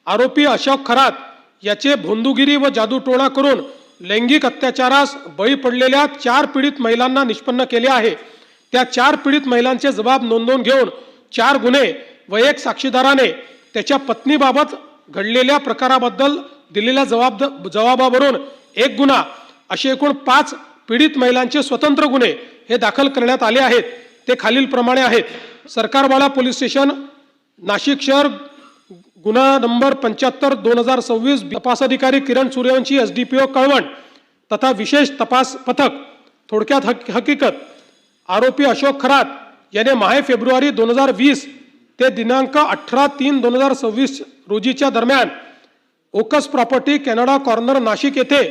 आरोपी अशोक खरात याचे भोंदूगिरी व जादूटोणा करून लैंगिक अत्याचारास बळी पडलेल्या 4 पीडित महिलांना निष्पन्न केले आहे। त्या 4 पीडित महिलांचे जबाब नोंदवून घेऊन 4 गुन्हे व 1 साक्षीदाराने त्याच्या पत्नीबाबत घडलेल्या प्रकाराबद्दल दिलेल्या जबाबावरून 1 गुन्हा असे एकूण 5 पीडित महिलांचे स्वतंत्र गुन्हे हे दाखल करण्यात आले आहेत। ते खालीलप्रमाणे आहेत। सरकारवाडा पोलीस स्टेशन नाशिक शहर गुन्हा नंबर 75/2026 तपास अधिकारी किरण सूर्यवंशी एसडीपीओ कळवण तथा विशेष तपास पथक। थोडक्यात हकीकत, आरोपी अशोक खरात याने माहे फेब्रुवारी 2020 ते दिनांक 18/3/2026 रोजीच्या दरम्यान ओकस प्रॉपर्टी कॅनडा कॉर्नर नाशिक येथे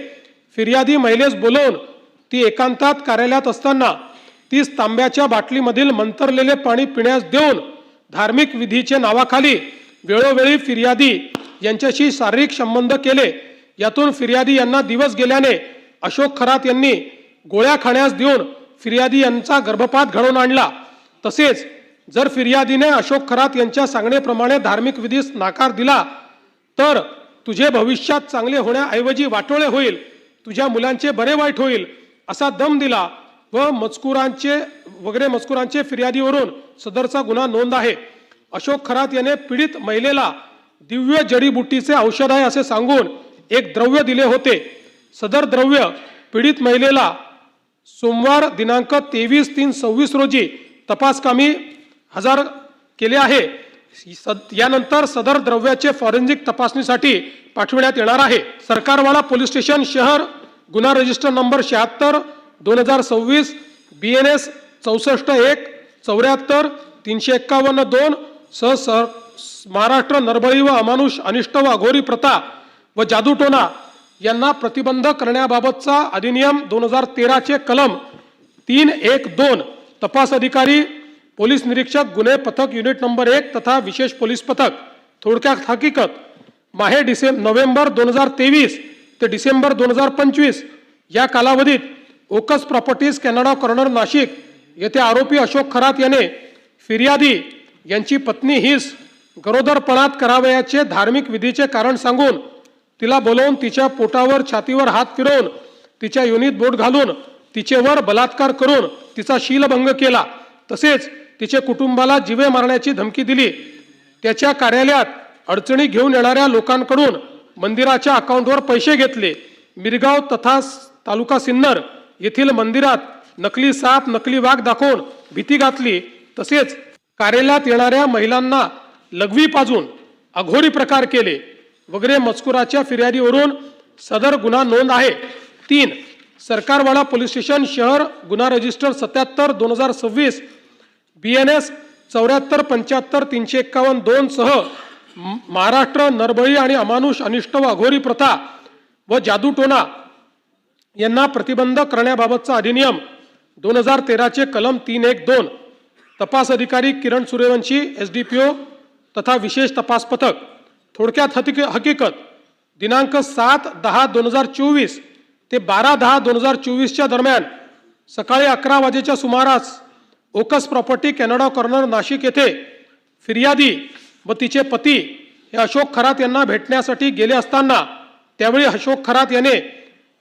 फिर्यादी महिलेस बोलवून ती एकांतात कार्यालयात असताना 30 तांब्याच्या बाटलीमधील मंतरलेले पाणी पिण्यास देऊन धार्मिक विधीचे नावाखाली वेळोवेळी फिर्यादी यांच्याशी शारीरिक संबंध केले। यातून फिर्यादी यांना दिवस गेल्याने अशोक खरात यांनी गोळ्या खाण्यास देऊन फिर्यादी यांचा गर्भपात घडवून आणला। तसेच जर फिर्यादीने अशोक खरात यांच्या सांगण्याप्रमाणे धार्मिक विधीस नकार दिला तर तुझे भविष्यात चांगले होण्याऐवजी वाटोळे होईल, तुझ्या मुलांचे बरे वाईट होईल असा दम दिला व मजकुरांचे फिर्यादीवरून सदरचा गुन्हा नोंद आहे। अशोक खरात याने पीडित महिलेला दिव्य जडीबुटीचे औषध आहे असे सांगून एक द्रव्य दिले होते। सदर द्रव्य पीडित महिलेला सोमवार दिनांक 23/3/26 रोजी तपासकामी हजर केले आहे। यानंतर सदर द्रव्याचे फॉरेन्सिक तपासणीसाठी पाठविण्यात येणार आहे। सरकारवाडा पोलीस स्टेशन शहर गुन्हा रजिस्टर नंबर 76/2026 BNS 64-1-74-351-2 सह महाराष्ट्र नरबळी व अमानुष अनिष्ट व अघोरी प्रथा व जादूटोणा यांना प्रतिबंध करण्याबाबतचा अधिनियम 2013 चे कलम 312 तपास अधिकारी पोलीस निरीक्षक गुन्हे पथक युनिट नंबर 1 तथा विशेष पोलीस पथक। थोडक्यात हकीकत, माहे नोव्हेंबर 2023 ते डिसेंबर 2025 या कालावधीत ओकस प्रॉपर्टीज कॅनडा कॉर्नर नाशिक येथे आरोपी अशोक खरात याने फिर्यादी यांची पत्नी हिस गरोदरपणात करावयाचे धार्मिक विधीचे कारण सांगून तिला बोलवून तिच्या पोटावर छातीवर हात फिरवून तिच्या योनीत बोट घालून तिचेवर बलात्कार करून तिचा शीलभंग केला। तसेच तिचे कुटुंबाला जीवे मारण्याची धमकी दिली। त्याच्या कार्यालयात अडचणी घेऊन येणाऱ्या लोकांकडून मंदिराच्या अकाउंटवर पैसे घेतले। मिरगाव तथा तालुका सिन्नर येथील मंदिरात नकली साप नकली वाघ दाखवून भीती घातली। तसेच कार्यालयात येणाऱ्या महिलांना लघवी पाजून अघोरी प्रकार केले वगैरे मजकुराच्या फिर्यादीवरून सदर गुन्हा नोंद आहे। 3. सरकारवाडा पोलीस स्टेशन शहर गुन्हा रजिस्टर 77/2026 BNS 74-75-351-2 सह महाराष्ट्र नरबळी आणि अमानुष अनिष्ट व अघोरी प्रथा व जादूटोणा यांना प्रतिबंध करण्याबाबतचा अधिनियम 2013 चे कलम 312 तपास अधिकारी किरण सूर्यवंशी एसडीपीओ तथा विशेष तपास पथक। थोडक्यात हकीकत, दिनांक 7/10/2024 ते 12/10/2024 दरम्यान सकाळी 11 वाजेच्या सुमारास ओकस प्रॉपर्टी कॅनडा कॉर्नर नाशिक येथे फिर्यादी व तिचे पती हे अशोक खरात यांना भेटण्यासाठी गेले असताना त्यावेळी अशोक खरात याने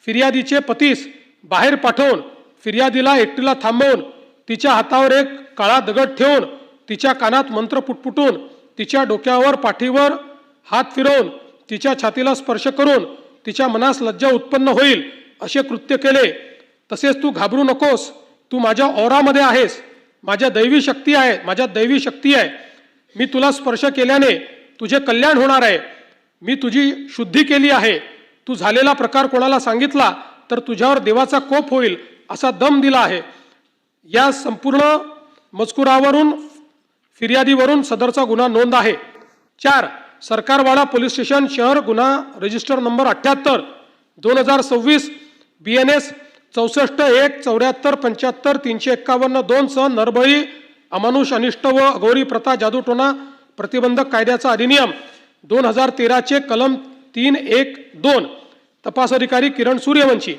फिर्यादीचे पतीस बाहेर पाठवून फिर्यादीला एकटीला थांबवून तिच्या हातावर एक काळा दगड ठेवून तिच्या कानात मंत्र पुटपुटून तिच्या डोक्यावर पाठीवर हात फिरवून तिच्या छातीला स्पर्श करून तिच्या मनास लज्जा उत्पन्न होईल असे कृत्य केले। तसेच तू घाबरू नकोस, तू माझ्या औरामध्ये आहेस, माझ्यात दैवी शक्ती आहे, मी तुला स्पर्श केल्याने तुझे कल्याण होणार आहे, मी तुझी शुद्धी केली आहे, तू झालेला प्रकार कोणाला सांगितला तर तुझ्यावर देवाचा कोप होईल असा दम दिला आहे। या संपूर्ण मजकुरावरून फिर्यादीवरून सदरचा गुन्हा नोंद आहे। 4. सरकारवाडा पोलीस स्टेशन शहर गुन्हा रजिस्टर नंबर 78/2026 BNS 64-1-74-75-351-2 सह नरबळी अमानुष अनिष्ट व अघोरी प्रथा जादूटोणा प्रतिबंधक कायद्याचा अधिनियम 2013 चे कलम 312 तपास अधिकारी किरण सूर्यवंशी।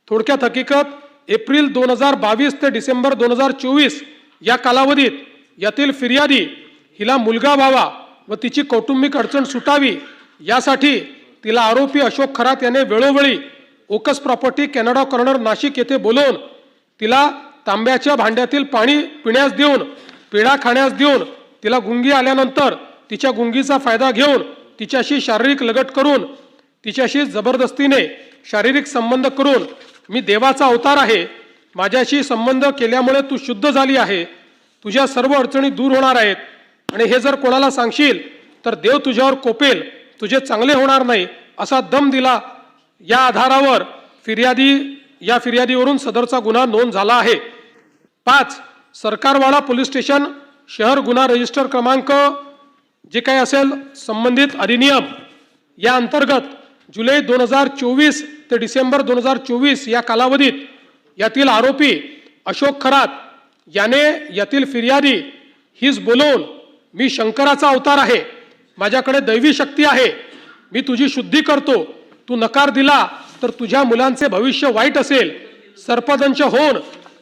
थोडक्यात हकीकत, एप्रिल 2022 ते डिसेंबर 2024 या कालावधीत यातील फिर्यादी हिला मुलगा व्हावा व तिची कौटुंबिक अडचण सुटावी यासाठी तिला आरोपी अशोक खरात याने वेळोवेळी ओकस प्रॉपर्टी कॅनडा कॉर्नर नाशिक येथे बोलवून तिला तांब्याच्या भांड्यातील पाणी पिण्यास देऊन, पेढा खाण्यास देऊन, तिला गुंगी आल्यानंतर तिच्या गुंगीचा फायदा घेऊन तिच्याशी शारीरिक लगट करून तिच्याशी जबरदस्तीने शारीरिक संबंध करून मी देवाचा अवतार आहे, माझ्याशी संबंध केल्यामुळे तू शुद्ध झाली आहे, तुझ्या सर्व अडचणी दूर होणार आहेत आणि हे जर कोणाला सांगशील तर देव तुझ्यावर कोपेल, तुझे चांगले होणार नाही असा दम दिला। या आधारावर या फिर्यादीवरून सदरचा गुन्हा नोंद झाला आहे। 5. सरकारवाडा पोलीस स्टेशन शहर गुन्हा रजिस्टर क्रमांक जे काही असेल संबंधित अधिनियम या अंतर्गत जुलै 2024 ते डिसेंबर 2024 या कालावधीत यातील आरोपी अशोक खरात याने यातील फिर्यादी हीच बोलवून मी शंकराचा अवतार आहे, माझ्याकडे दैवी शक्ती आहे, मी तुझी शुद्धी करतो, तू नकार दिला तर तुझ्या मुलांचे भविष्य वाईट असेल, सर्पदंश होऊन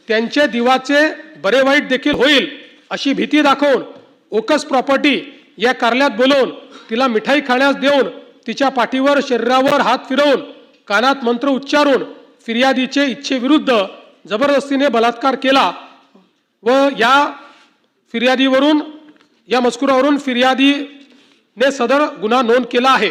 त्यांचे दिवाचे बरे वाईट देखील होईल अशी भीती दाखवून ओकस प्रॉपर्टी या कार्यालयात बोलवून तिला मिठाई खाण्यास देऊन तिच्या पाठीवर शरीरावर हात फिरवून कानात मंत्र उच्चारून फिर्यादीचे इच्छेविरुद्ध जबरदस्तीने बलात्कार केला व या मजकुरावरून फिर्यादीने सदर गुन्हा नोंद केला आहे।